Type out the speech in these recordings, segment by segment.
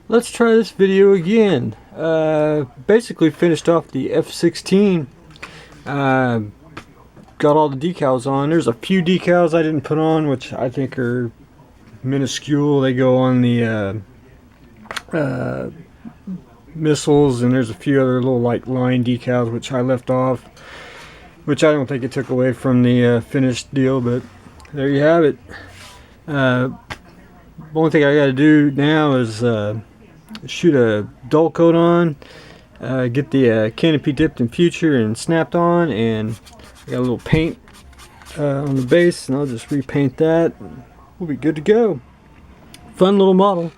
Let's try this video again. Basically finished off the F16. Got all the decals on. There's a few decals I didn't put on, which I think are minuscule. They go on the missiles, and there's a few other little like line decals which I left off, which I don't think it took away from the finished deal, but there you have it. The only thing I got to do now is shoot a dull coat on, get the canopy dipped in future and snapped on, and I got a little paint on the base, and I'll just repaint that. We'll be good to go. Fun little model.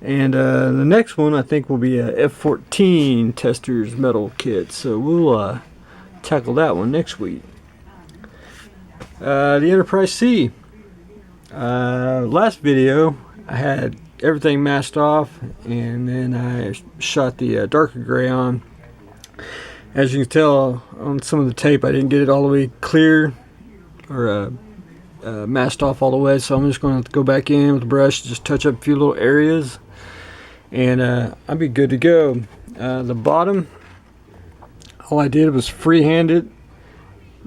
And the next one I think will be a F14 Testers metal kit, so we'll tackle that one next week. The Enterprise C. Last video I had everything masked off, and then I shot the darker gray on. As you can tell on some of the tape, I didn't get it all the way clear or masked off all the way, so I'm just going to have to go back in with the brush, just touch up a few little areas, and I'll be good to go. The bottom, all I did was freehand it,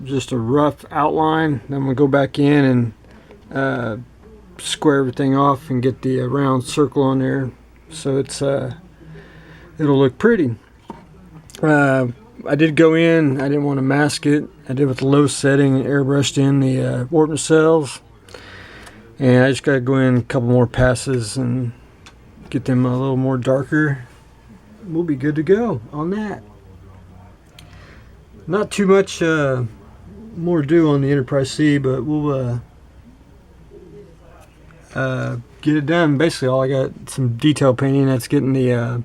just a rough outline. Then I'm going to go back in and square everything off and get the round circle on there, so it's it'll look pretty. I did go in, I didn't want to mask it. I did with the low setting and airbrushed in the warp nacelles, and I just got to go in a couple more passes and get them a little more darker. We'll be good to go on that. Not too much more to do on the Enterprise C, but we'll get it done. Basically all I got some detail painting. That's getting the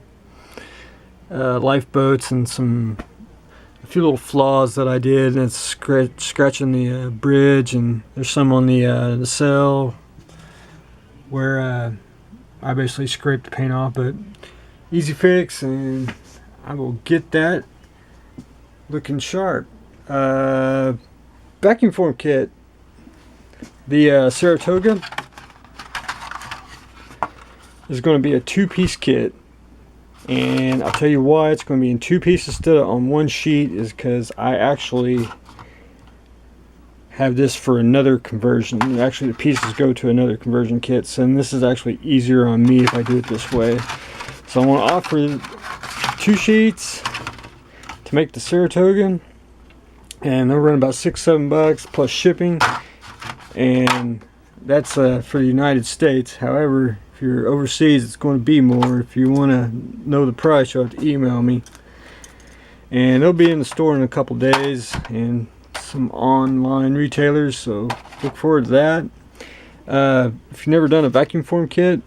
lifeboats and a few little flaws that I did, and it's scratching the bridge, and there's some on the nacelle where I basically scraped the paint off, but easy fix, and I will get that looking sharp. Vacuum form kit, the Saratoga is going to be a two-piece kit, and I'll tell you why it's going to be in two pieces instead of on one sheet is because I actually have this for another conversion. Actually, the pieces go to another conversion kit, so this is actually easier on me if I do it this way. So I want to offer two sheets to make the Saratoga, and they're running about $6-7 plus shipping, and that's for the United States. However, if you're overseas, it's going to be more. If you want to know the price, you'll have to email me, and they'll be in the store in a couple days and some online retailers, so look forward to that. If you've never done a vacuum form kit,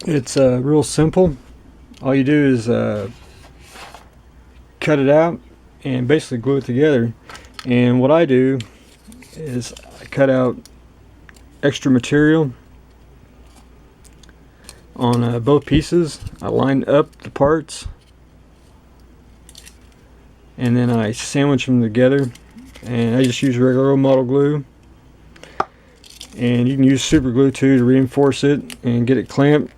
it's real simple. All you do is cut it out and basically glue it together. And what I do is I cut out extra material on both pieces. I line up the parts, and then I sandwich them together, and I just use regular old model glue, and you can use super glue too to reinforce it and get it clamped.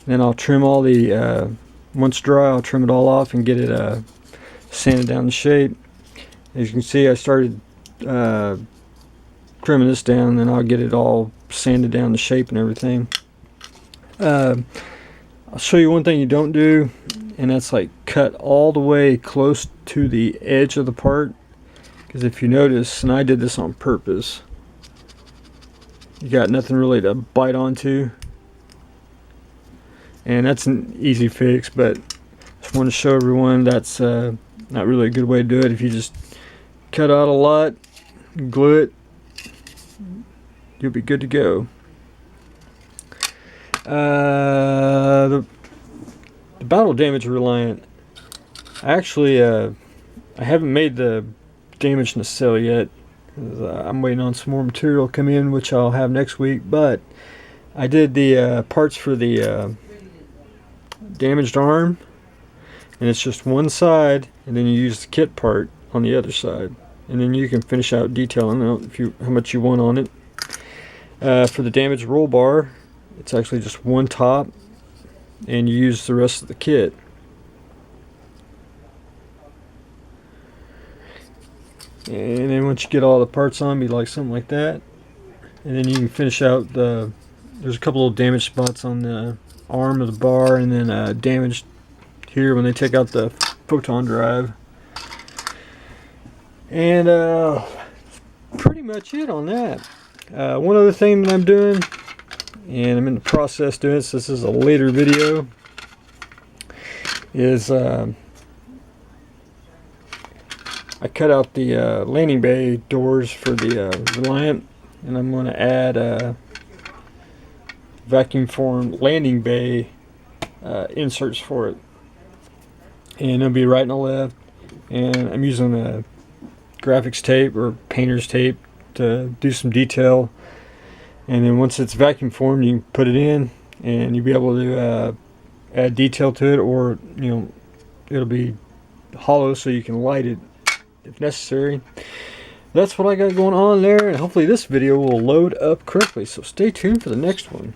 Then I'll trim all the once dry, I'll trim it all off and get it sanded down to shape. As you can see, I started trimming this down, and then I'll get it all sanded down to shape and everything. I'll show you one thing you don't do, and that's like cut all the way close to the edge of the part, because if you notice, and I did this on purpose, you got nothing really to bite onto, and that's an easy fix, but just want to show everyone that's not really a good way to do it. If you just cut out a lot, glue it, you'll be good to go. The battle damage reliant, actually I haven't made the damage nacelle yet. I'm waiting on some more material to come in, which I'll have next week, but I did the parts for the damaged arm, and it's just one side, and then you use the kit part on the other side, and then you can finish out detailing how much you want on it. For the damaged roll bar, it's actually just one top and you use the rest of the kit. And then once you get all the parts on, be like something like that. And then you can finish out there's a couple of damage spots on the arm of the bar, and then damage here when they take out the photon drive. And pretty much it on that. One other thing that I'm doing, and I'm in the process doing this, this is a later video, is I cut out the landing bay doors for the Reliant, and I'm going to add vacuform landing bay inserts for it, and it'll be right and left. And I'm using a graphics tape or painter's tape to do some detail, and then once it's vacuum formed, you can put it in and you'll be able to add detail to it, or it'll be hollow so you can light it if necessary. That's what I got going on there, and hopefully this video will load up correctly, so stay tuned for the next one.